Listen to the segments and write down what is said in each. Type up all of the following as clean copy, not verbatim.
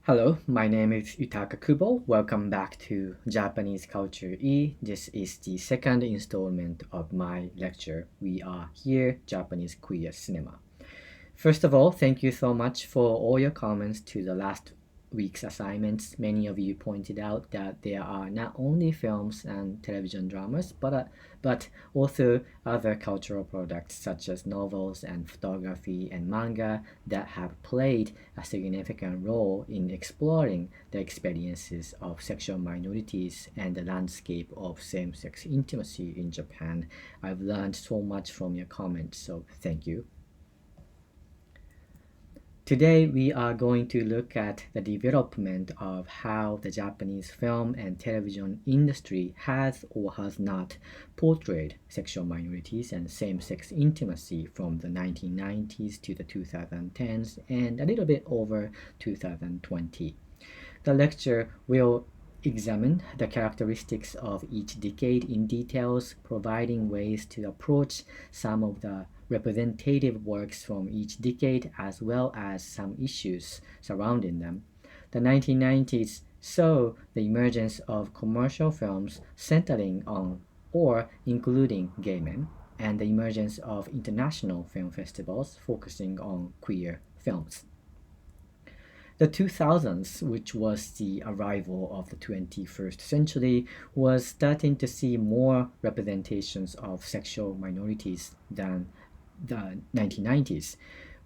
Hello, my name is Yutaka Kubo. Welcome back to Japanese Culture E. This is the second installment of my lecture. We are here, Japanese Queer Cinema. First of all, thank you so much for all your comments to the last week's assignments. Many of you pointed out that there are not only films and television dramas, but also other cultural products such as novels and photography and manga that have played a significant role in exploring the experiences of sexual minorities and the landscape of same-sex intimacy in Japan. I've learned so much from your comments, so thank you. Today, we are going to look at the development of how the Japanese film and television industry has or has not portrayed sexual minorities and same sex intimacy from the 1990s to the 2010s and a little bit over 2020. The lecture will examine the characteristics of each decade in details, providing ways to approach some of the representative works from each decade as well as some issues surrounding them. The 1990s saw the emergence of commercial films centering on or including gay men, and the emergence of international film festivals focusing on queer films. The 2000s, which was the arrival of the 21st century, was starting to see more representations of sexual minorities than the 1990s.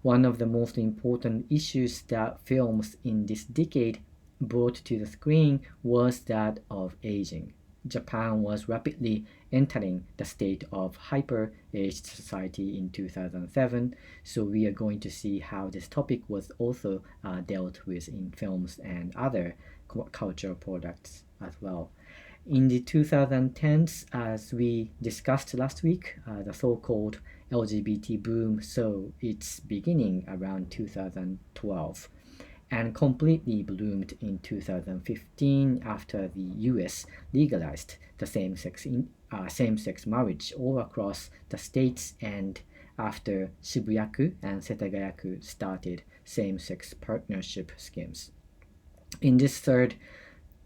One of the most important issues that films in this decade brought to the screen was that of aging. Japan was rapidly entering the state of hyper-aged society in 2007, so we are going to see how this topic was also dealt with in films and other cultural products as well. In the 2010s, as we discussed last week, the so-called LGBT boom saw its beginning around 2012 and completely bloomed in 2015 after the US legalized the same-sex marriage all across the states, and after Shibuyaku and Setagayaku started same-sex partnership schemes. In this third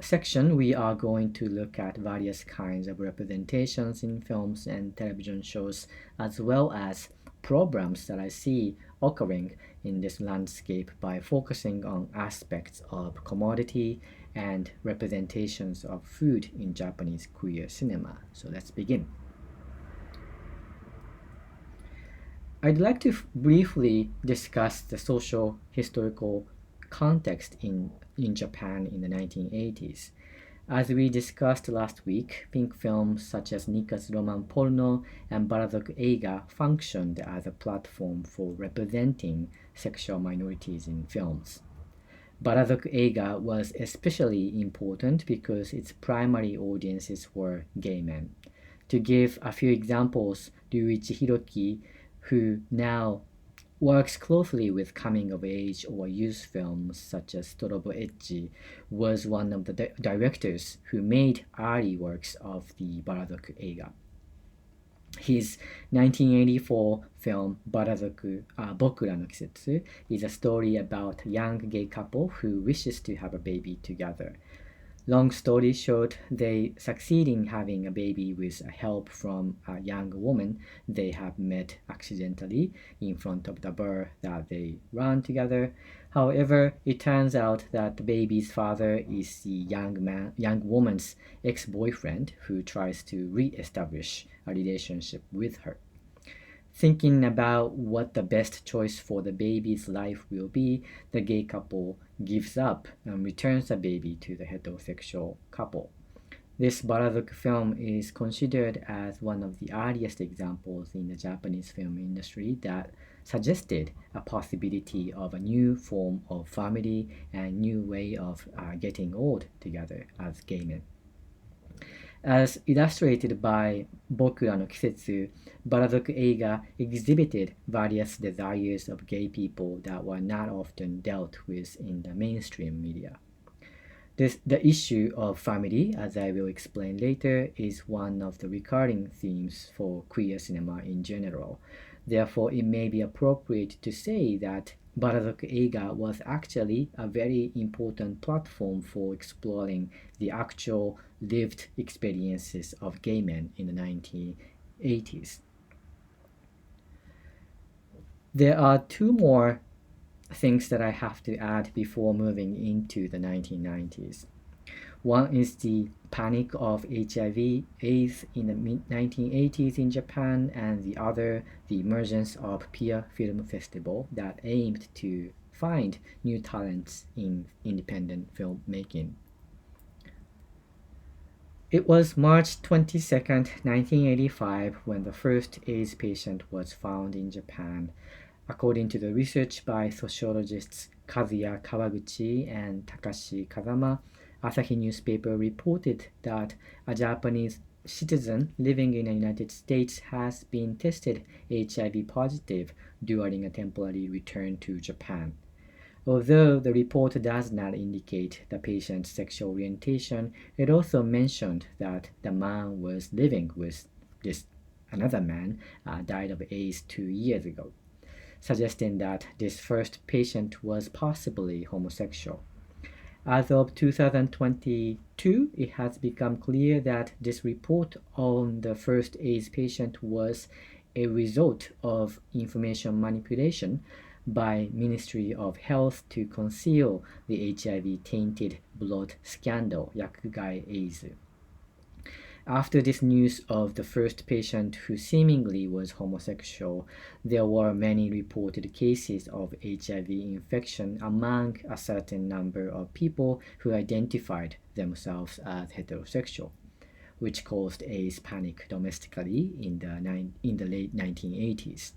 section, we are going to look at various kinds of representations in films and television shows, as well as problems that I see occurring in this landscape by focusing on aspects of commodity and representations of food in Japanese queer cinema. So let's begin. I'd like to briefly discuss the social historical context in Japan in the 1980s. As we discussed last week, pink films such as Nikka's Roman Porno and Barazoku Eiga functioned as a platform for representing sexual minorities in films. Barazoku Eiga was especially important because its primary audiences were gay men. To give a few examples, Ryuichi Hiroki, who now works closely with coming-of-age or youth films such as Torobo Ecchi, was one of the directors who made early works of the Barazoku Eiga. His 1984 film Bokura no Kisetsu is a story about a young gay couple who wishes to have a baby together. Long story short, they succeed in having a baby with help from a young woman they have met accidentally in front of the bar that they run together. However, it turns out that the baby's father is the young woman's ex-boyfriend who tries to re-establish a relationship with her. Thinking about what the best choice for the baby's life will be, the gay couple gives up and returns the baby to the heterosexual couple. This Barazoku film is considered as one of the earliest examples in the Japanese film industry that suggested a possibility of a new form of family and new way of getting old together as gay men. As illustrated by Bokura no Kisetsu, Barazoku Eiga exhibited various desires of gay people that were not often dealt with in the mainstream media. The issue of family, as I will explain later, is one of the recurring themes for queer cinema in general. Therefore, it may be appropriate to say that Barazok Eiga was actually a very important platform for exploring the actual lived experiences of gay men in the 1980s. There are two more things that I have to add before moving into the 1990s. One is the panic of HIV/AIDS in the mid 1980s in Japan, and the other, the emergence of peer film festival that aimed to find new talents in independent filmmaking. It was March 22nd, 1985, when the first AIDS patient was found in Japan. According to the research by sociologists Kazuya Kawaguchi and Takashi Kazama, Asahi newspaper reported that a Japanese citizen living in the United States has been tested HIV positive during a temporary return to Japan. Although the report does not indicate the patient's sexual orientation, it also mentioned that the man was living with this another man died of AIDS 2 years ago, suggesting that this first patient was possibly homosexual. As of 2022, it has become clear that this report on the first AIDS patient was a result of information manipulation by Ministry of Health to conceal the HIV-tainted blood scandal, Yakugai AIDS. After this news of the first patient who seemingly was homosexual, there were many reported cases of HIV infection among a certain number of people who identified themselves as heterosexual, which caused AIDS panic domestically in the late 1980s.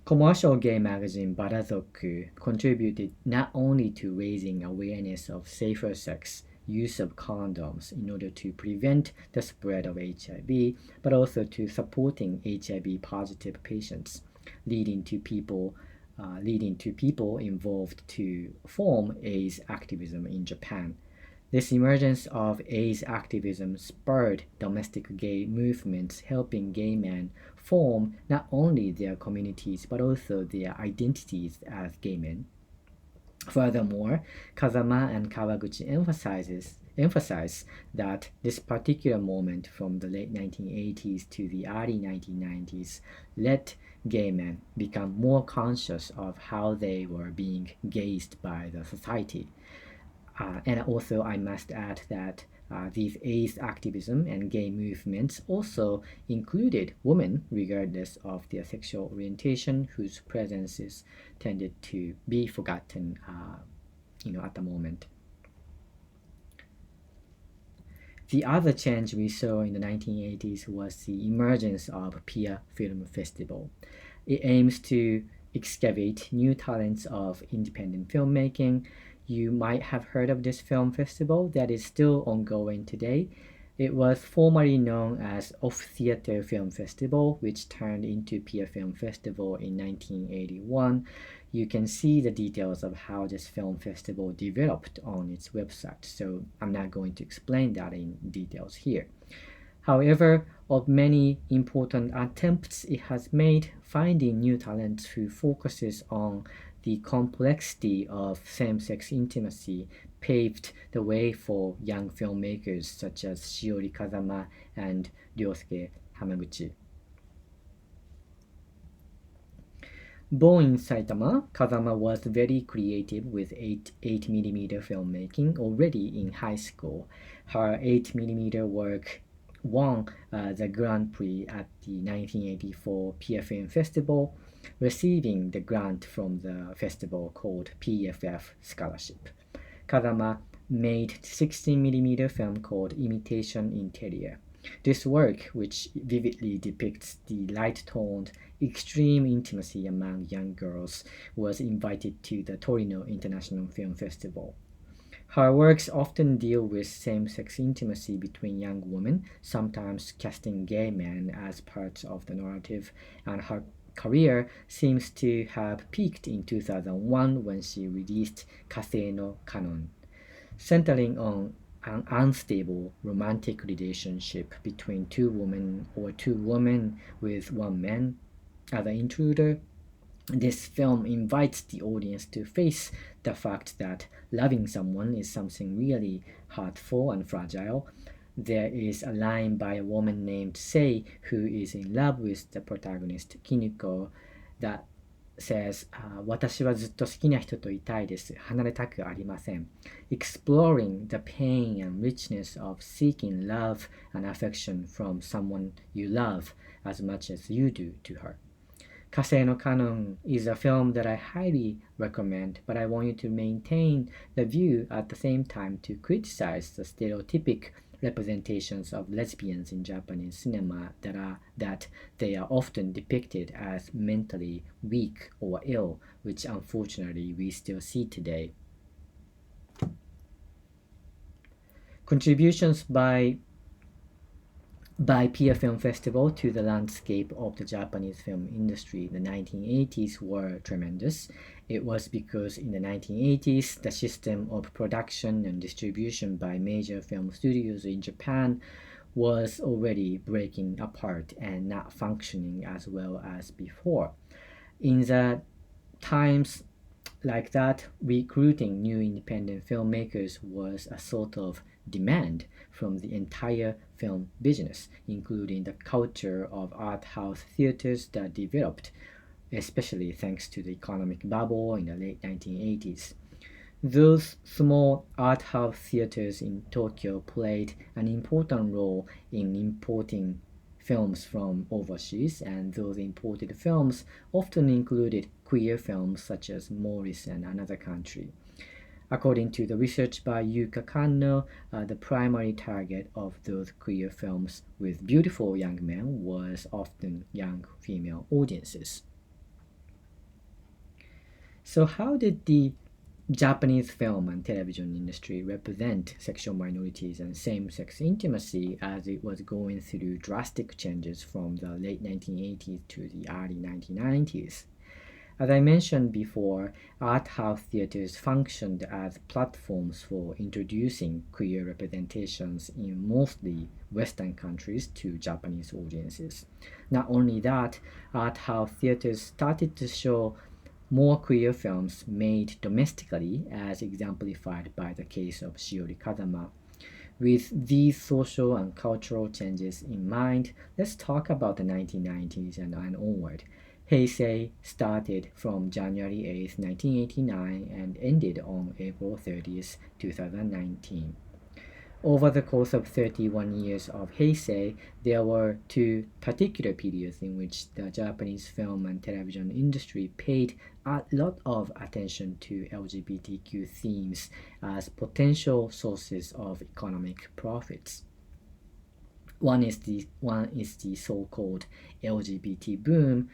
Commercial gay magazine Barazoku contributed not only to raising awareness of safer sex, use of condoms in order to prevent the spread of HIV, but also to supporting HIV positive patients, leading to people involved to form AIDS activism in Japan. This emergence of AIDS activism spurred domestic gay movements, helping gay men form not only their communities but also their identities as gay men. Furthermore, Kazama and Kawaguchi emphasize that this particular moment from the late 1980s to the early 1990s let gay men become more conscious of how they were being gazed by the society. And also, I must add that these AIDS activism and gay movements also included women, regardless of their sexual orientation, whose presences tended to be forgotten, at the moment. The other change we saw in the 1980s was the emergence of peer film festival. It aims to excavate new talents of independent filmmaking. You might have heard of this film festival that is still ongoing today. It was formerly known as Off Theater Film Festival, which turned into Peer Film Festival in 1981. You can see the details of how this film festival developed on its website, so I'm not going to explain that in details here. However, of many important attempts it has made, finding new talents who focuses on the complexity of same-sex intimacy paved the way for young filmmakers such as Shiori Kazama and Ryosuke Hamaguchi. Born in Saitama, Kazama was very creative with 8mm filmmaking already in high school. Her 8mm work won the Grand Prix at the 1984 PFM Festival, receiving the grant from the festival called PFF Scholarship. Kazama made 16mm film called Imitation Interior. This work, which vividly depicts the light-toned, extreme intimacy among young girls, was invited to the Torino International Film Festival. Her works often deal with same-sex intimacy between young women, sometimes casting gay men as parts of the narrative, and her career seems to have peaked in 2001 when she released Kasei no Kanon, centering on an unstable romantic relationship between two women or two women with one man. As an intruder, this film invites the audience to face the fact that loving someone is something really hurtful and fragile. There is a line by a woman named Sei who is in love with the protagonist Kiniko that says, "私はずっと好きな人といたいです。離れたくありません." Exploring the pain and richness of seeking love and affection from someone you love as much as you do to her. 火星のカノン is a film that I highly recommend, but I want you to maintain the view at the same time to criticize the stereotypic representations of lesbians in Japanese cinema that they are often depicted as mentally weak or ill, which unfortunately we still see today. Contributions by Pia Film Festival to the landscape of the Japanese film industry in the 1980s were tremendous. It was because in the 1980s, the system of production and distribution by major film studios in Japan was already breaking apart and not functioning as well as before. In the times like that, recruiting new independent filmmakers was a sort of demand from the entire film business, including the culture of art house theaters that developed, especially thanks to the economic bubble in the late 1980s. Those small art house theaters in Tokyo played an important role in importing films from overseas, and those imported films often included queer films such as Morris and Another Country. According to the research by Yuka Kanno, the primary target of those queer films with beautiful young men was often young female audiences. So how did the Japanese film and television industry represent sexual minorities and same-sex intimacy as it was going through drastic changes from the late 1980s to the early 1990s? As I mentioned before, art house theaters functioned as platforms for introducing queer representations in mostly Western countries to Japanese audiences. Not only that, art house theaters started to show more queer films made domestically, as exemplified by the case of Shiori Kazama. With these social and cultural changes in mind, let's talk about the 1990s and onward. Heisei started from January 8, 1989 and ended on April 30th, 2019. Over the course of 31 years of Heisei, there were two particular periods in which the Japanese film and television industry paid a lot of attention to LGBTQ themes as potential sources of economic profits. One is the so-called Lgbt boom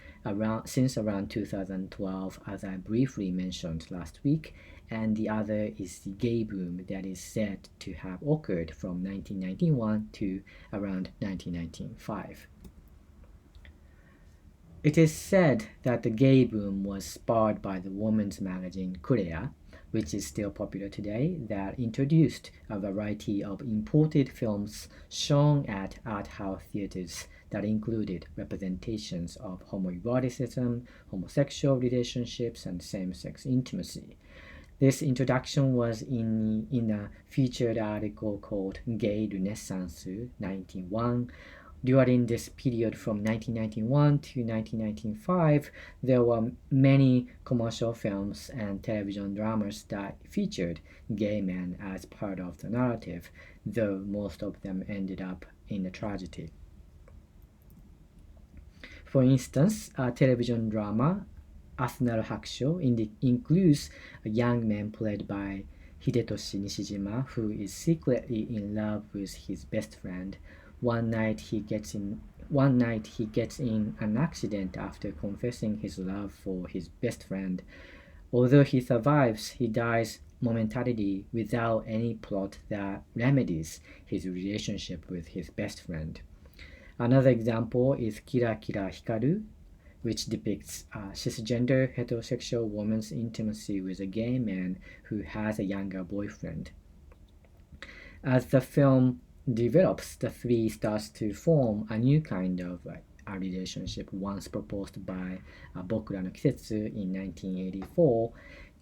since around 2012, as I briefly mentioned last week, and the other is the gay boom that is said to have occurred from 1991 to around 1995. It is said that the gay boom was sparked by the women's magazine Korea, which is still popular today, that introduced a variety of imported films shown at art house theaters that included representations of homoeroticism, homosexual relationships, and same-sex intimacy. This introduction was in a featured article called Gay Renaissance 91. During this period from 1991 to 1995, there were many commercial films and television dramas that featured gay men as part of the narrative, though most of them ended up in a tragedy. For instance, a television drama, Asunaru Hakusho, includes a young man played by Hidetoshi Nishijima who is secretly in love with his best friend. One night he gets in an accident after confessing his love for his best friend. Although he survives, he dies momentarily without any plot that remedies his relationship with his best friend. Another example is Kira Kira Hikaru, which depicts a cisgender heterosexual woman's intimacy with a gay man who has a younger boyfriend. As the film develops, the three starts to form a new kind of relationship once proposed by Bokura no Kisetsu in 1984.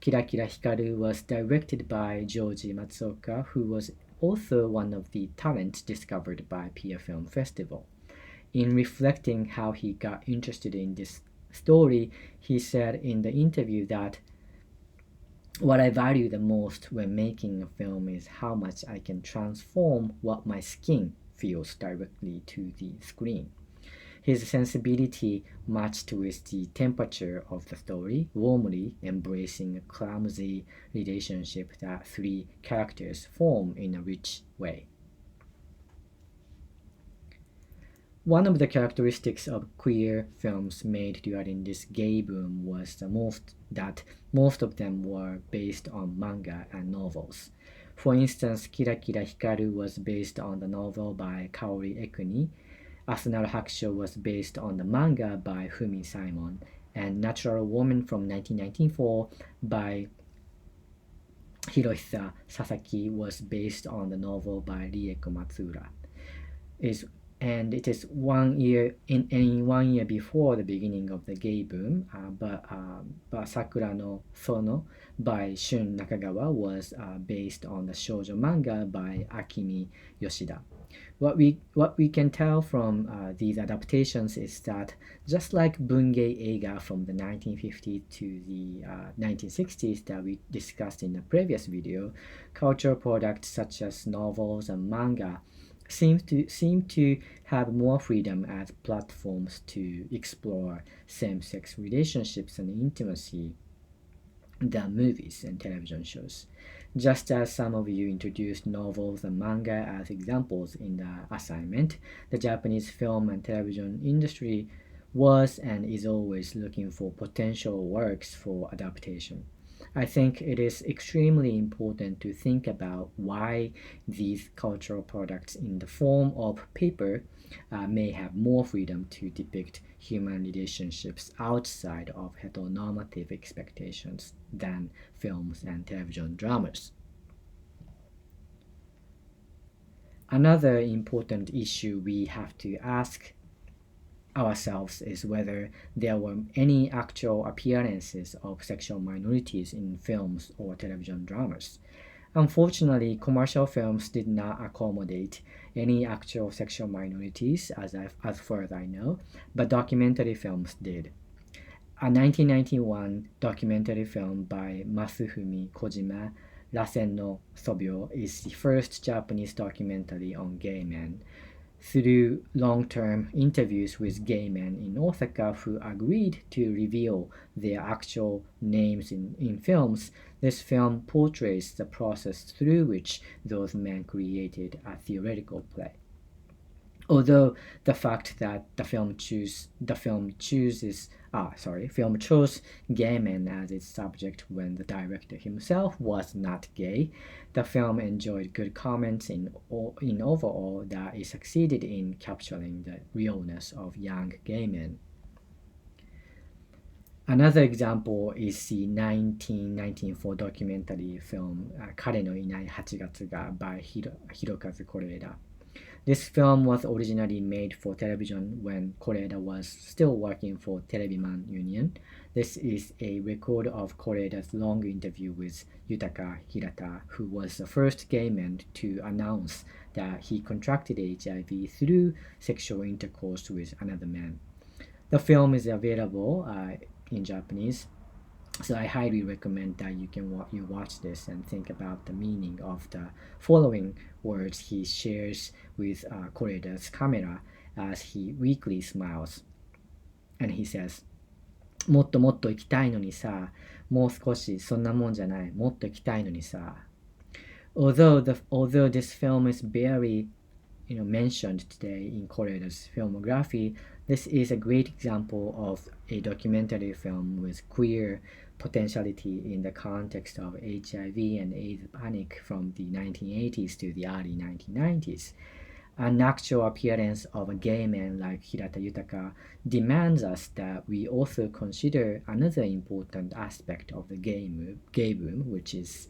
Kira Kira Hikaru was directed by Joji Matsuoka, who was also one of the talents discovered by Pia Film Festival. In reflecting how he got interested in this story, he said in the interview that what I value the most when making a film is how much I can transform what my skin feels directly to the screen. His sensibility matched with the temperature of the story, warmly embracing a clumsy relationship that three characters form in a rich way. One of the characteristics of queer films made during this gay boom was that most of them were based on manga and novels. For instance, Kira Kira Hikaru was based on the novel by Kaori Ekuni, Asunaru Hakusho was based on the manga by Fumi Simon, and Natural Woman from 1994 by Hirohisa Sasaki was based on the novel by Rieko Matsuura. And it is 1 year in 1 year before the beginning of the gay boom, but Sakura no Sono by Shun Nakagawa was based on the shoujo manga by Akimi Yoshida. What we can tell from these adaptations is that just like Bungei Eiga from the 1950s to the 1960s that we discussed in the previous video, cultural products such as novels and manga seem to have more freedom as platforms to explore same-sex relationships and intimacy than movies and television shows. Just as some of you introduced novels and manga as examples in the assignment, the Japanese film and television industry was and is always looking for potential works for adaptation. I think it is extremely important to think about why these cultural products in the form of paper may have more freedom to depict human relationships outside of heteronormative expectations than films and television dramas. Another important issue we have to ask ourselves is whether there were any actual appearances of sexual minorities in films or television dramas. Unfortunately, commercial films did not accommodate any actual sexual minorities, as far as I know, but documentary films did. A 1991 documentary film by Masufumi Kojima, Rasen no Sobyo, is the first Japanese documentary on gay men. Through long-term interviews with gay men in Osaka who agreed to reveal their actual names in films, this film portrays the process through which those men created a theoretical play. Although the fact that the film chose gay men as its subject when the director himself was not gay, the film enjoyed good comments in overall that it succeeded in capturing the realness of young gay men. Another example is the 1994 documentary film Kare no Inai Hachigatsu ga by Hirokazu Koreeda. This film was originally made for television when Koreeda was still working for Televiman Union. This is a record of Koreeda's long interview with Yutaka Hirata, who was the first gay man to announce that he contracted HIV through sexual intercourse with another man. The film is available in Japanese, so I highly recommend that you watch this and think about the meaning of the following words he shares with Koreeda's camera as he weakly smiles. And he says, もっともっと行きたいのにさ、もう少しそんなもんじゃない、もっと行きたいのにさ. Although this film is barely mentioned today in Koreeda's filmography, this is a great example of a documentary film with queer potentiality in the context of HIV and AIDS panic from the 1980s to the early 1990s. An actual appearance of a gay man like Hirata Yutaka demands us that we also consider another important aspect of the gay boom, which is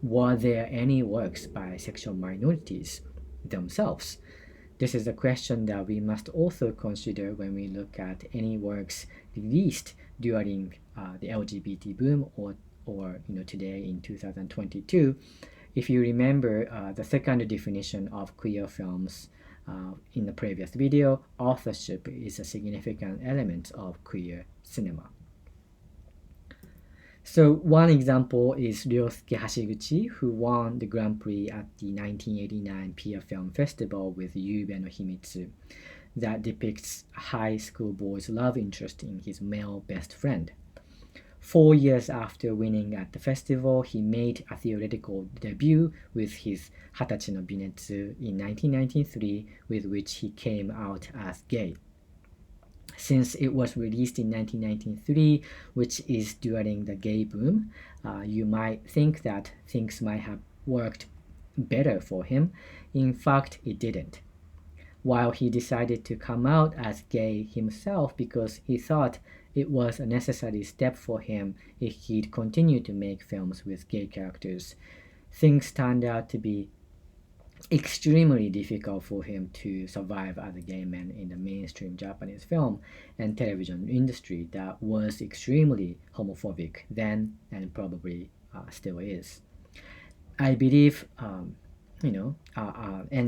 were there any works by sexual minorities themselves? This is a question that we must also consider when we look at any works released during the LGBT boom or today in 2022. If you remember the second definition of queer films in the previous video, authorship is a significant element of queer cinema. So one example is Ryosuke Hashiguchi, who won the Grand Prix at the 1989 Pia Film Festival with Yube no Himitsu, that depicts a high school boy's love interest in his male best friend. 4 years after winning at the festival, he made a theoretical debut with his Hatachi no Binetsu in 1993, with which he came out as gay. Since it was released in 1993, which is during the gay boom, you might think that things might have worked better for him. In fact, it didn't. While he decided to come out as gay himself because he thought it was a necessary step for him if he'd continue to make films with gay characters, things turned out to be extremely difficult for him to survive as a gay man in the mainstream Japanese film and television industry that was extremely homophobic then and probably still is. I believe, and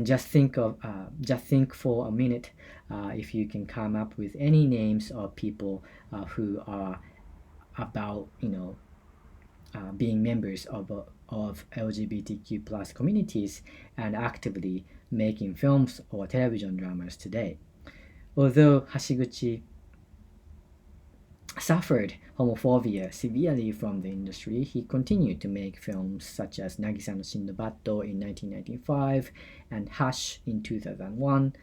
just think for a minute if you can come up with any names of people who are about being members of LGBTQ plus communities and actively making films or television dramas today. Although Hashiguchi suffered homophobia severely from the industry, he continued to make films such as Nagisa no Shindobato in 1995 and Hush in 2001.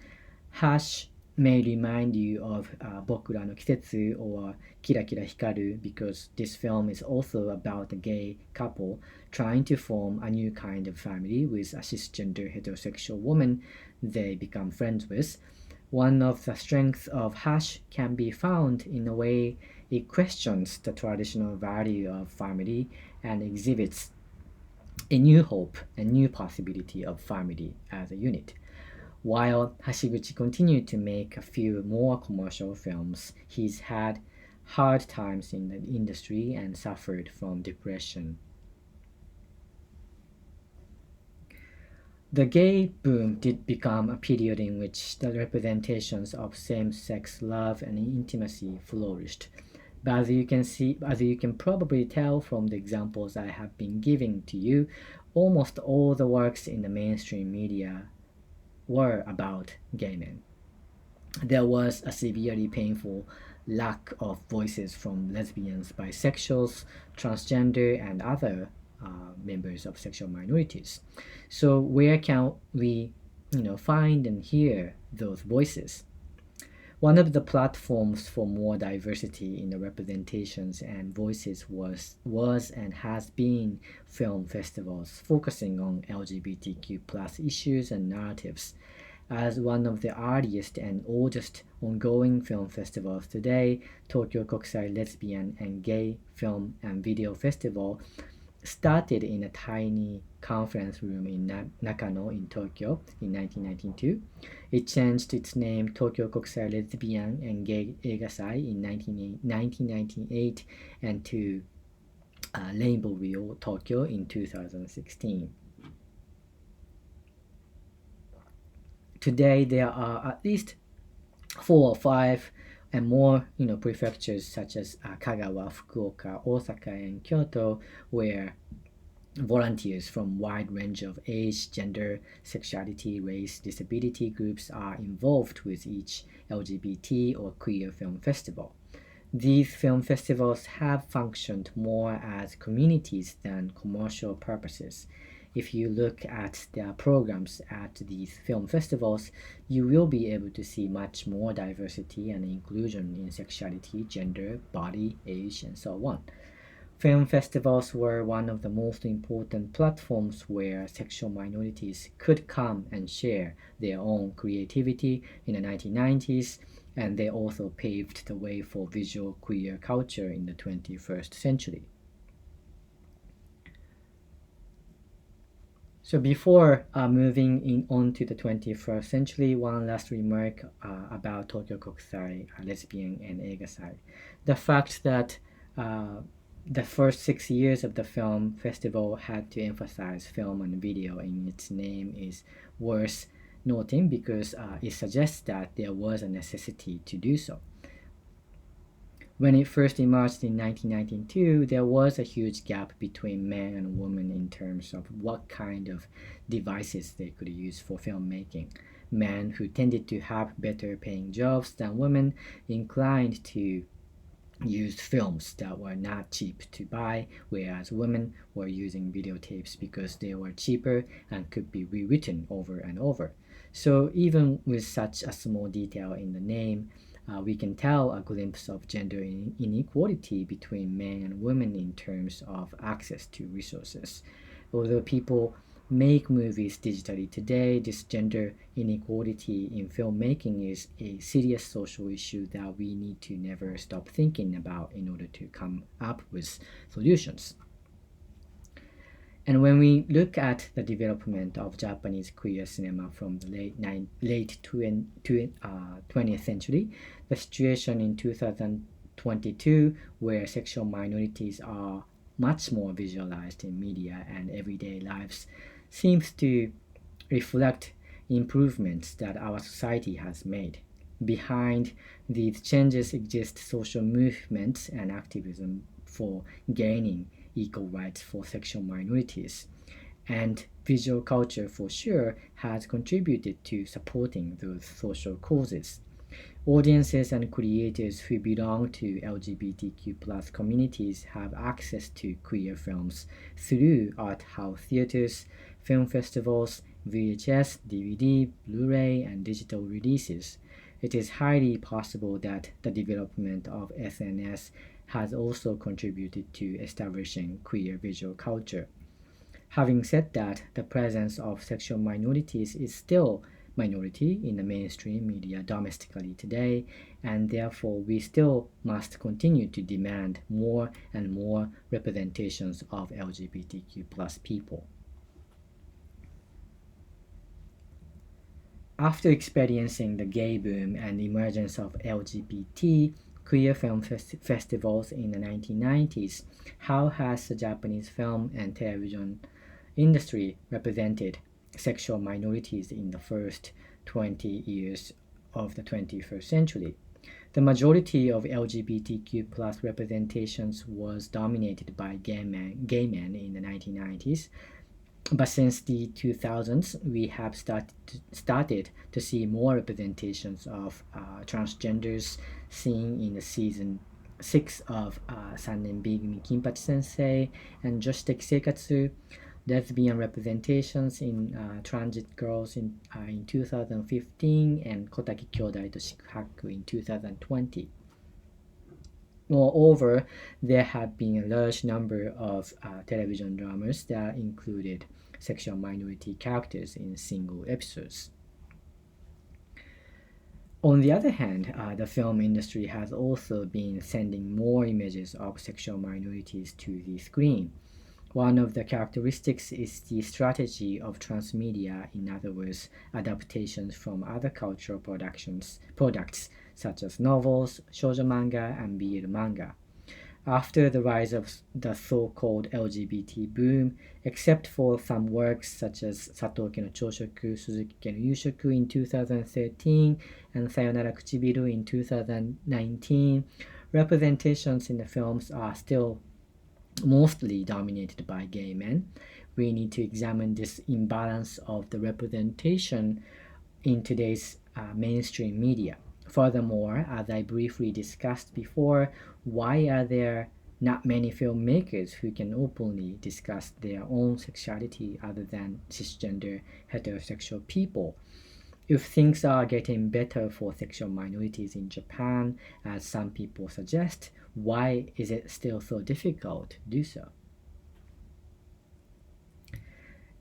Hush may remind you of Bokura no Kisetsu or Kira Kira Hikaru because this film is also about a gay couple trying to form a new kind of family with a cisgender heterosexual woman they become friends with. One of the strengths of Hush can be found in the way it questions the traditional value of family and exhibits a new hope, a new possibility of family as a unit. While Hashiguchi continued to make a few more commercial films, he's had hard times in the industry and suffered from depression. The gay boom did become a period in which the representations of same-sex love and intimacy flourished. But as you can probably tell from the examples I have been giving to you, almost all the works in the mainstream media were about gay men. There was a severely painful lack of voices from lesbians, bisexuals, transgender, and other members of sexual minorities. So where can we, find and hear those voices? One of the platforms for more diversity in the representations and voices was and has been film festivals focusing on LGBTQ plus issues and narratives. As one of the earliest and oldest ongoing film festivals today, Tokyo Kokusai Lesbian and Gay Film and Video Festival started in a tiny conference room in Nakano in Tokyo in 1992. It changed its name Tokyo Kokusai Lesbian and Gay Eigasai in 1998 and to Rainbow Reel Tokyo in 2016. Today there are at least 4 or 5 and more prefectures such as Kagawa, Fukuoka, Osaka, and Kyoto, where volunteers from wide range of age, gender, sexuality, race, disability groups are involved with each LGBT or queer film festival. These film festivals have functioned more as communities than commercial purposes. If you look at their programs at these film festivals, you will be able to see much more diversity and inclusion in sexuality, gender, body, age, and so on. Film festivals were one of the most important platforms where sexual minorities could come and share their own creativity in the 1990s, and they also paved the way for visual queer culture in the 21st century. So before moving on to the 21st century, one last remark about Tokyo Kokusai lesbian and Eigasai. The fact that uh, the first 6 years of the film festival had to emphasize film and video in its name is worth noting because it suggests that there was a necessity to do so. When it first emerged in 1992, there was a huge gap between men and women in terms of what kind of devices they could use for filmmaking. Men who tended to have better paying jobs than women inclined to use films that were not cheap to buy, whereas women were using videotapes because they were cheaper and could be rewritten over and over. So even with such a small detail in the name, we can tell a glimpse of gender inequality between men and women in terms of access to resources. Although people make movies digitally today, this gender inequality in filmmaking is a serious social issue that we need to never stop thinking about in order to come up with solutions. And when we look at the development of Japanese queer cinema from the late 20th century, the situation in 2022, where sexual minorities are much more visualized in media and everyday lives, seems to reflect improvements that our society has made. Behind these changes exist social movements and activism for gaining equal rights for sexual minorities. And visual culture for sure has contributed to supporting those social causes. Audiences and creators who belong to LGBTQ plus communities have access to queer films through art house theaters, film festivals, VHS, DVD, Blu-ray, and digital releases. It is highly possible that the development of SNS has also contributed to establishing queer visual culture. Having said that, the presence of sexual minorities is still minority in the mainstream media domestically today, and therefore we still must continue to demand more and more representations of LGBTQ plus people. After experiencing the gay boom and emergence of LGBT queer film festivals in the 1990s, how has the Japanese film and television industry represented sexual minorities in the first 20 years of the 21st century? The majority of LGBTQ plus representations was dominated by gay men in the 1990s, but since the 2000s, we have started to see more representations of transgenders, seen in the season 6 of Sannen Bigumi Kinpachi Sensei and Joshiteki Seikatsu, lesbian representations in Transit Girls in 2015 and Kotaki Kyodai to Shikuhaku in 2020. Moreover, there have been a large number of television dramas that included sexual minority characters in single episodes. On the other hand, the film industry has also been sending more images of sexual minorities to the screen. One of the characteristics is the strategy of transmedia, in other words, adaptations from other cultural products such as novels, shoujo manga, and BL manga. After the rise of the so-called LGBT boom, except for some works such as Satoke no Choshoku, Suzuki no Yushoku in 2013, and Sayonara Kuchibiru in 2019, representations in the films are still mostly dominated by gay men. We need to examine this imbalance of the representation in today's mainstream media. Furthermore, as I briefly discussed before, why are there not many filmmakers who can openly discuss their own sexuality other than cisgender heterosexual people? If things are getting better for sexual minorities in Japan, as some people suggest, why is it still so difficult to do so?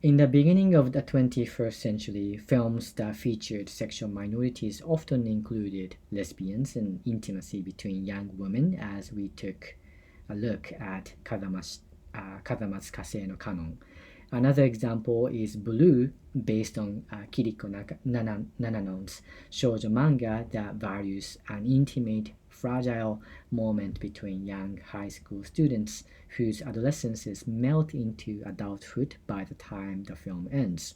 In the beginning of the 21st century, films that featured sexual minorities often included lesbians and intimacy between young women, as we took a look at Kazamatsu Kase no Kanon. Another example is Blue, based on Kiriko Nananon's shoujo manga that values an intimate, fragile moment between young high school students whose adolescences melt into adulthood by the time the film ends.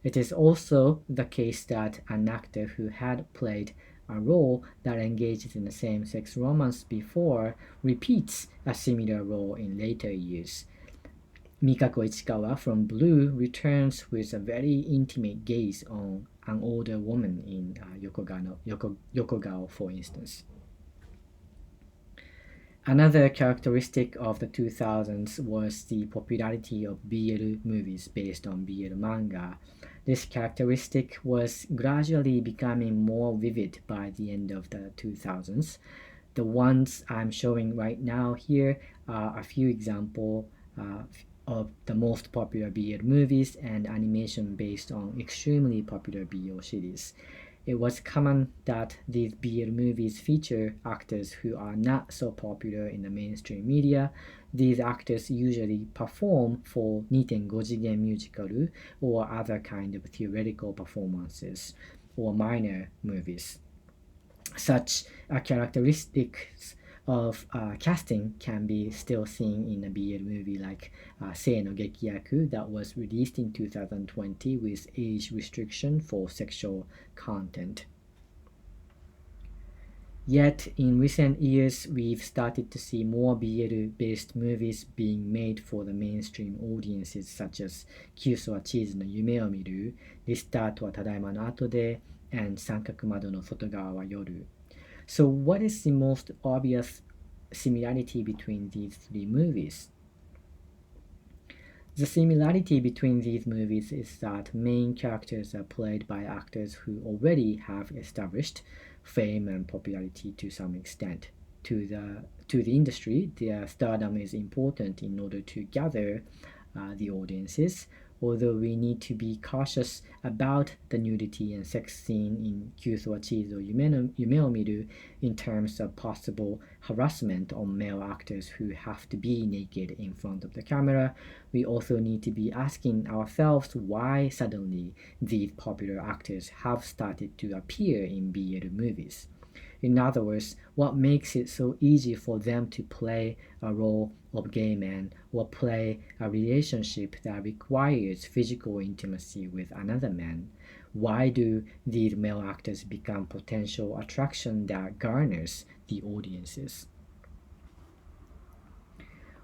It is also the case that an actor who had played a role that engages in a same-sex romance before repeats a similar role in later years. Mikako Ichikawa from Blue returns with a very intimate gaze on an older woman in Yokogao, for instance. Another characteristic of the 2000s was the popularity of BL movies based on BL manga. This characteristic was gradually becoming more vivid by the end of the 2000s. The ones I'm showing right now here are a few examples of the most popular BL movies and animation based on extremely popular BL series. It was common that these BL movies feature actors who are not so popular in the mainstream media. These actors usually perform for Nitengo Jigen musical or other kind of theoretical performances or minor movies. Such characteristics of casting can be still seen in a BL movie like Sei no Gekyaku that was released in 2020 with age restriction for sexual content. Yet, in recent years, we've started to see more BL-based movies being made for the mainstream audiences such as Kyuso wa Chiizu no Yume o Miru, Restart wa Tadaima no Ato de, and Sankaku Mado no Sotogawa wa Yoru. So what is the most obvious similarity between these three movies? The similarity between these movies is that main characters are played by actors who already have established fame and popularity to some extent. To the industry, their stardom is important in order to gather the audiences, although we need to be cautious about the nudity and sex scene in Kyuso wa Chiizu Yume o Miru in terms of possible harassment on male actors who have to be naked in front of the camera. We also need to be asking ourselves why suddenly these popular actors have started to appear in BL movies. In other words, what makes it so easy for them to play a role of gay men or play a relationship that requires physical intimacy with another man? Why do these male actors become potential attraction that garners the audiences?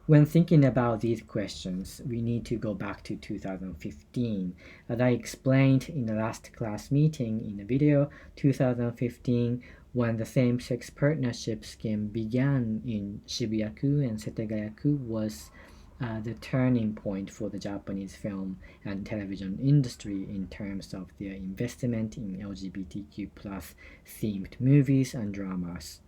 When thinking about these questions, we need to go back to 2015. As I explained in the last class meeting in the video, 2015, when the same-sex partnership scheme began in Shibuya-ku and Setagaya-ku, was the turning point for the Japanese film and television industry in terms of their investment in LGBTQ+ themed movies and dramas.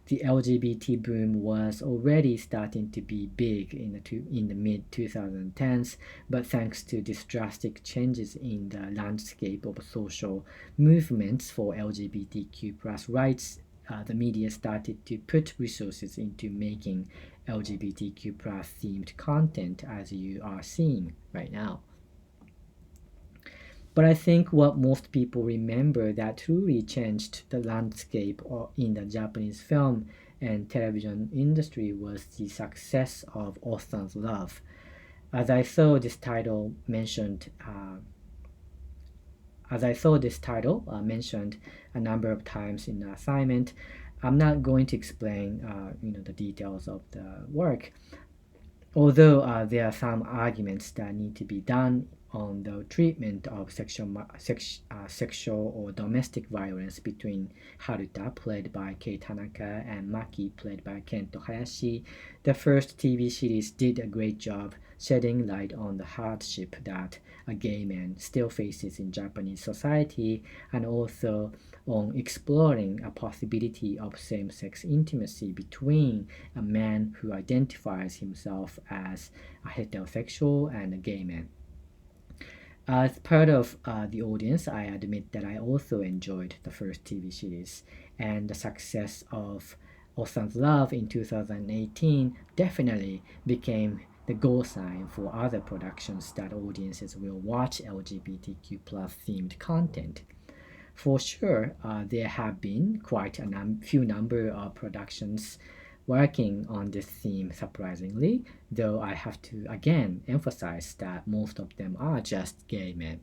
The LGBT boom was already starting to be big in the mid-2010s, but thanks to these drastic changes in the landscape of social movements for LGBTQ+ rights, the media started to put resources into making LGBTQ+ themed content, as you are seeing right now. But I think what most people remember that truly changed the landscape in the Japanese film and television industry was the success of Osan's Love. As I saw this title mentioned a number of times in the assignment, I'm not going to explain the details of the work, although there are some arguments that need to be done on the treatment of sexual or domestic violence between Haruta, played by Kei Tanaka, and Maki, played by Kento Hayashi. The first TV series did a great job shedding light on the hardship that a gay man still faces in Japanese society, and also on exploring a possibility of same-sex intimacy between a man who identifies himself as a heterosexual and a gay man. As part of the audience, I admit that I also enjoyed the first TV series, and the success of Osan's Love in 2018 definitely became the goal sign for other productions that audiences will watch LGBTQ plus themed content. For sure, there have been quite a few number of productions working on this theme surprisingly, though I have to again emphasize that most of them are just gay men.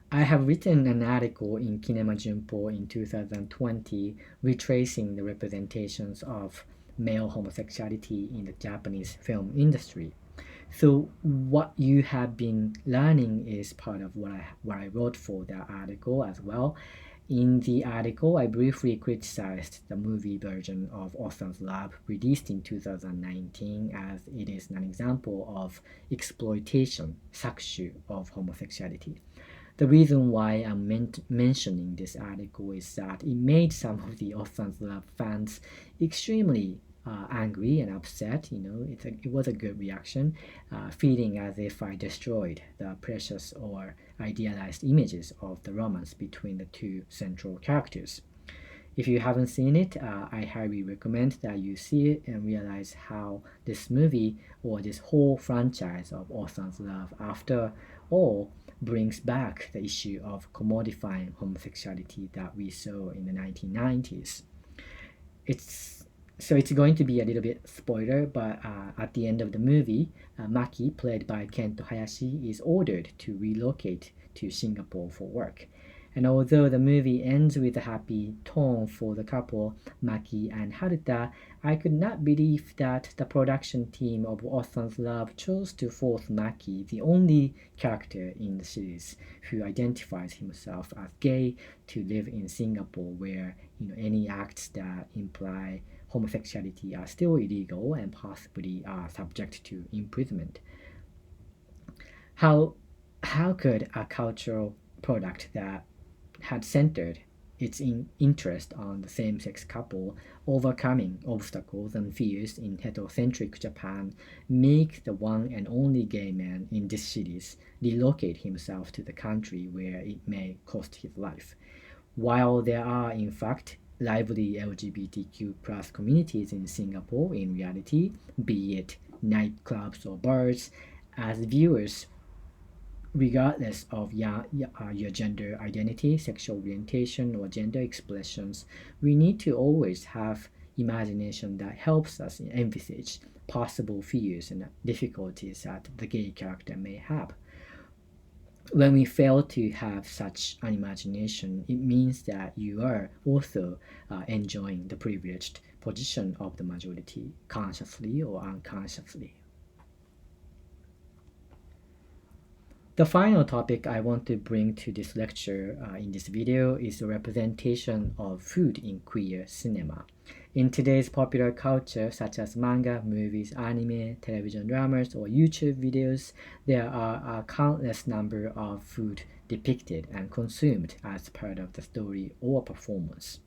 I have written an article in Kinema Junpo in 2020 retracing the representations of male homosexuality in the Japanese film industry. So what you have been learning is part of what I wrote for that article as well. In the article, I briefly criticized the movie version of Ocean's Love released in 2019 as it is an example of exploitation, sakushu of homosexuality. The reason why I'm mentioning this article is that it made some of the Ocean's Love fans extremely angry and upset. It was a good reaction, feeling as if I destroyed the precious or idealized images of the romance between the two central characters. If you haven't seen it, I highly recommend that you see it and realize how this movie or this whole franchise of Ocean's Love, after all, brings back the issue of commodifying homosexuality that we saw in the 1990s. It's going to be a little bit spoiler, but at the end of the movie, Maki, played by Kento Hayashi, is ordered to relocate to Singapore for work. And although the movie ends with a happy tone for the couple, Maki and Haruta, I could not believe that the production team of Ocean's Love chose to force Maki, the only character in the series who identifies himself as gay, to live in Singapore, where any acts that imply homosexuality are still illegal and possibly are subject to imprisonment. How could a cultural product that had centered its interest on the same-sex couple overcoming obstacles and fears in heterocentric Japan make the one and only gay man in this series relocate himself to the country where it may cost his life? While there are in fact lively LGBTQ plus communities in Singapore in reality, be it nightclubs or bars, as viewers, regardless of your gender identity, sexual orientation, or gender expressions, we need to always have imagination that helps us envisage possible fears and difficulties that the gay character may have. When we fail to have such an imagination, it means that you are also enjoying the privileged position of the majority, consciously or unconsciously. The final topic I want to bring to this lecture in this video is the representation of food in queer cinema. In today's popular culture, such as manga, movies, anime, television dramas, or YouTube videos, there are a countless number of food depicted and consumed as part of the story or performance.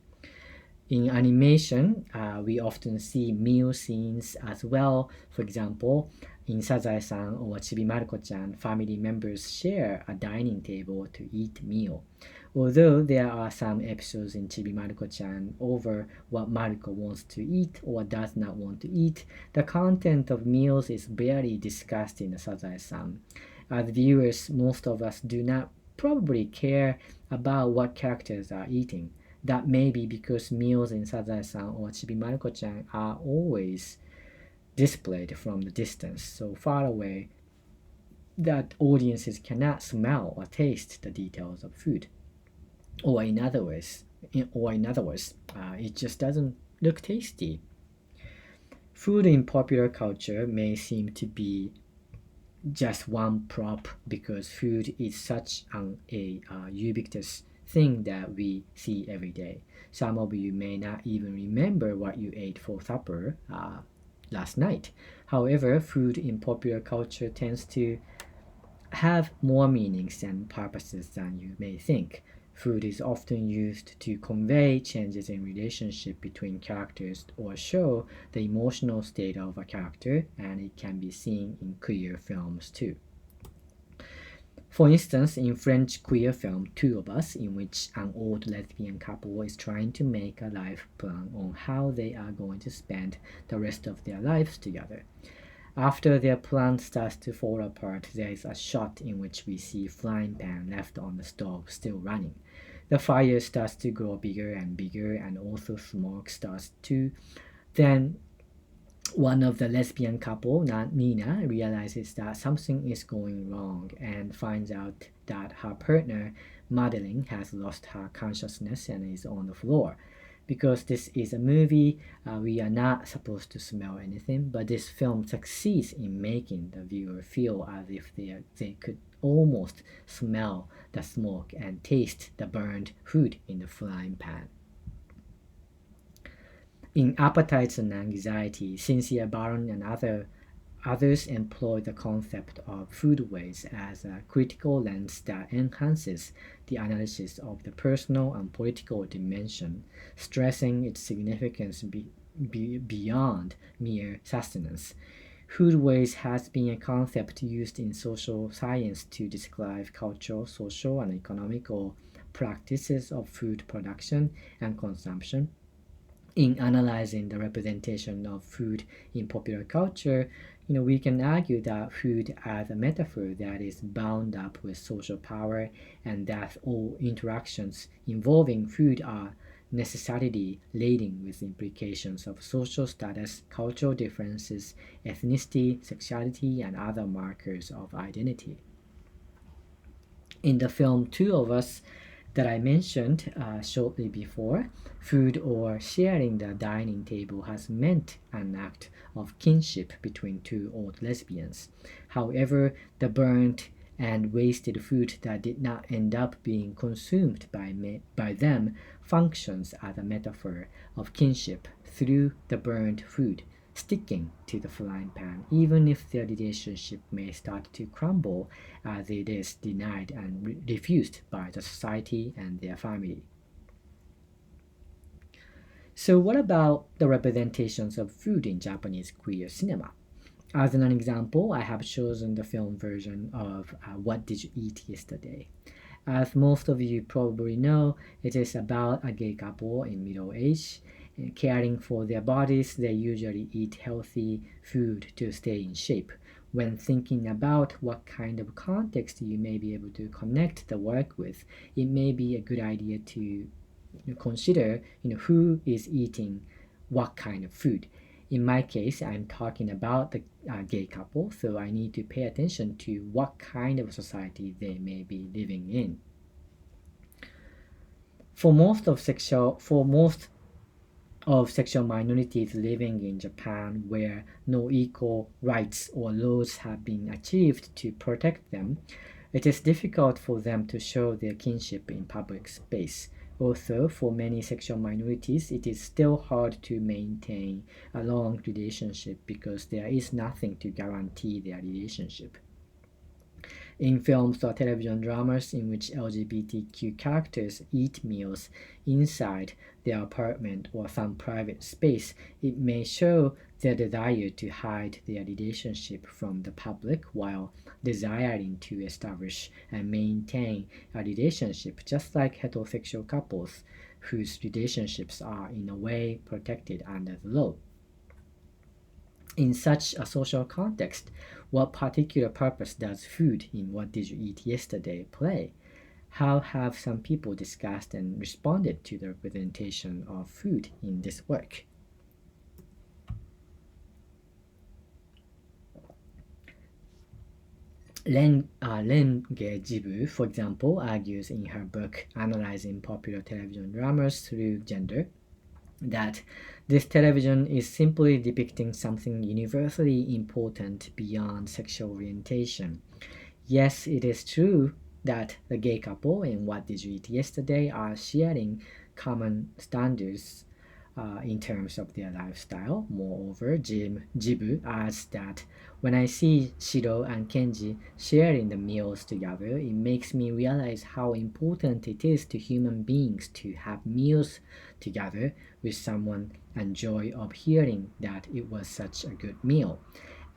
In animation, we often see meal scenes as well. For example, in Sazae-san or Chibi Maruko-chan, family members share a dining table to eat meal. Although there are some episodes in Chibi Maruko-chan over what Maruko wants to eat or does not want to eat, the content of meals is barely discussed in Sazae-san. As viewers, most of us do not probably care about what characters are eating. That may be because meals in Sazae-san or Chibi Maruko-chan are always displayed from the distance, so far away that audiences cannot smell or taste the details of food. Or in other words, it just doesn't look tasty. Food in popular culture may seem to be just one prop because food is such a ubiquitous thing that we see every day. Some of you may not even remember what you ate for supper last night. However, food in popular culture tends to have more meanings and purposes than you may think. Food is often used to convey changes in relationship between characters or show the emotional state of a character, and it can be seen in queer films too. For instance, in French queer film Two of Us, in which an old lesbian couple is trying to make a life plan on how they are going to spend the rest of their lives together. After their plan starts to fall apart, there is a shot in which we see frying pan left on the stove still running. The fire starts to grow bigger and bigger, and also smoke starts to. Then one of the lesbian couple, Nina, realizes that something is going wrong and finds out that her partner, Madeline, has lost her consciousness and is on the floor. Because this is a movie, we are not supposed to smell anything, but this film succeeds in making the viewer feel as if they could almost smell the smoke and taste the burned food in the frying pan. In Appetites and Anxiety, Cynthia Baron and others employ the concept of food waste as a critical lens that enhances the analysis of the personal and political dimension, stressing its significance beyond mere sustenance. Food waste has been a concept used in social science to describe cultural, social, and economical practices of food production and consumption. In analyzing the representation of food in popular culture, we can argue that food as a metaphor that is bound up with social power, and that all interactions involving food are necessarily laden with implications of social status, cultural differences, ethnicity, sexuality, and other markers of identity. In the film Two of Us that I mentioned shortly before, food or sharing the dining table has meant an act of kinship between two old lesbians. However, the burnt and wasted food that did not end up being consumed by them functions as a metaphor of kinship through the burned food sticking to the frying pan, even if their relationship may start to crumble as it is denied and refused by the society and their family. So, what about the representations of food in Japanese queer cinema? As an example, I have chosen the film version of What Did You Eat Yesterday? As most of you probably know, it is about a gay couple in middle age. Caring for their bodies, they usually eat healthy food to stay in shape. When thinking about what kind of context you may be able to connect the work with, it may be a good idea to consider who is eating what kind of food. In my case, I'm talking about the gay couple, so I need to pay attention to what kind of society they may be living in. For most of sexual minorities living in Japan, where no equal rights or laws have been achieved to protect them, it is difficult for them to show their kinship in public space. Also, for many sexual minorities, it is still hard to maintain a long relationship because there is nothing to guarantee their relationship. In films or television dramas in which LGBTQ characters eat meals inside their apartment or some private space, it may show their desire to hide their relationship from the public while desiring to establish and maintain a relationship, just like heterosexual couples whose relationships are in a way protected under the law. In such a social context, what particular purpose does food in What Did You Eat Yesterday play? How have some people discussed and responded to the representation of food in this work? Lenge for example, argues in her book Analyzing Popular Television Dramas Through Gender that this television is simply depicting something universally important beyond sexual orientation. Yes, it is true that the gay couple in What Did You Eat Yesterday are sharing common standards in terms of their lifestyle. Moreover, Jibu adds that when I see Shiro and Kenji sharing the meals together, it makes me realize how important it is to human beings to have meals together with someone and joy of hearing that it was such a good meal.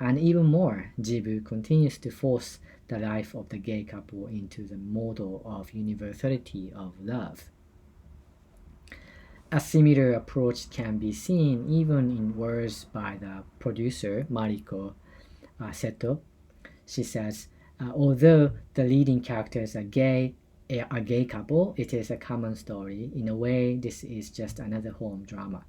And even more, Jibu continues to force the life of the gay couple into the model of universality of love. A similar approach can be seen even in words by the producer Mariko Seto. She says, although the leading characters are a gay couple, it is a common story. In a way, this is just another home drama.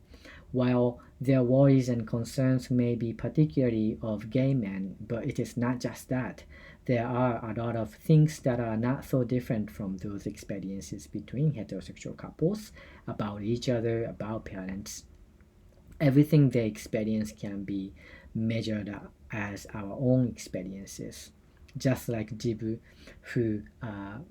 While their worries and concerns may be particularly of gay men, but it is not just that. There are a lot of things that are not so different from those experiences between heterosexual couples, about each other, about parents. Everything they experience can be measured as our own experiences. Just like Jibu, who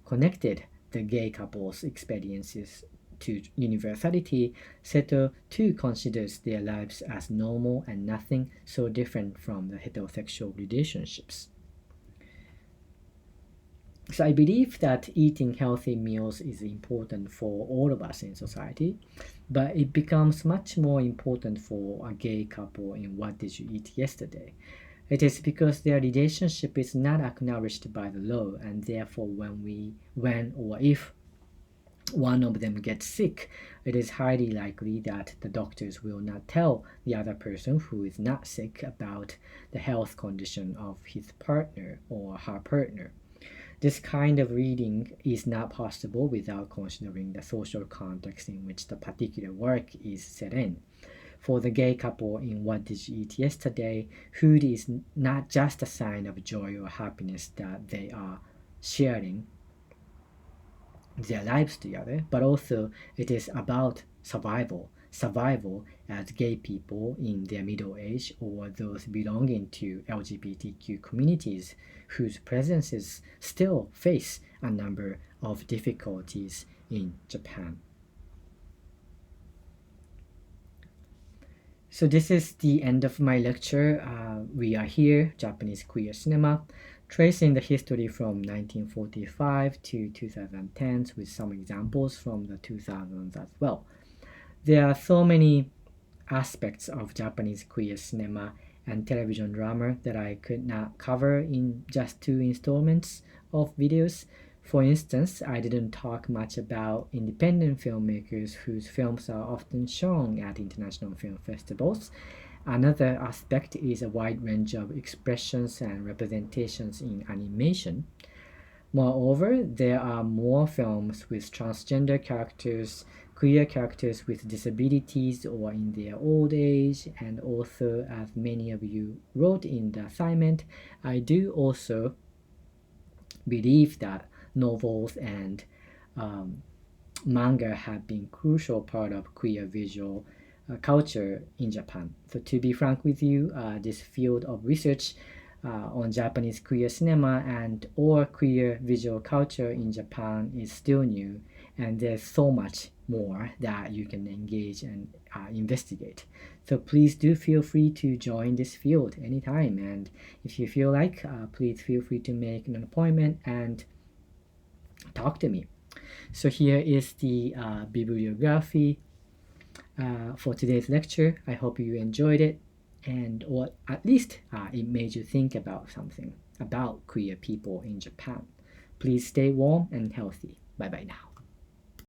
connected the gay couple's experiences to universality, Seto too considers their lives as normal and nothing so different from the heterosexual relationships. So I believe that eating healthy meals is important for all of us in society, but it becomes much more important for a gay couple in What Did You Eat Yesterday? It is because their relationship is not acknowledged by the law, and therefore when or if one of them gets sick, it is highly likely that the doctors will not tell the other person who is not sick about the health condition of his partner or her partner. This kind of reading is not possible without considering the social context in which the particular work is set in. For the gay couple in What Did You Eat Yesterday, food is not just a sign of joy or happiness that they are sharing their lives together, but also it is about survival. Survival as gay people in their middle age or those belonging to LGBTQ communities whose presences still face a number of difficulties in Japan. So this is the end of my lecture. We are here, Japanese queer cinema, tracing the history from 1945 to 2010s with some examples from the 2000s as well. There are so many aspects of Japanese queer cinema and television drama that I could not cover in just 2 installments of videos. For instance, I didn't talk much about independent filmmakers whose films are often shown at international film festivals. Another aspect is a wide range of expressions and representations in animation. Moreover, there are more films with transgender characters, queer characters with disabilities or in their old age, and also, as many of you wrote in the assignment, I do also believe that novels and manga have been crucial part of queer visual culture in Japan. So to be frank with you, this field of research on Japanese queer cinema and or queer visual culture in Japan is still new, and there's so much more that you can engage and investigate. So please do feel free to join this field anytime, and if you feel like, please feel free to make an appointment and talk to me. So here is the bibliography for today's lecture. I hope you enjoyed it, and or at least it made you think about something about queer people in Japan. Please stay warm and healthy. Bye bye now.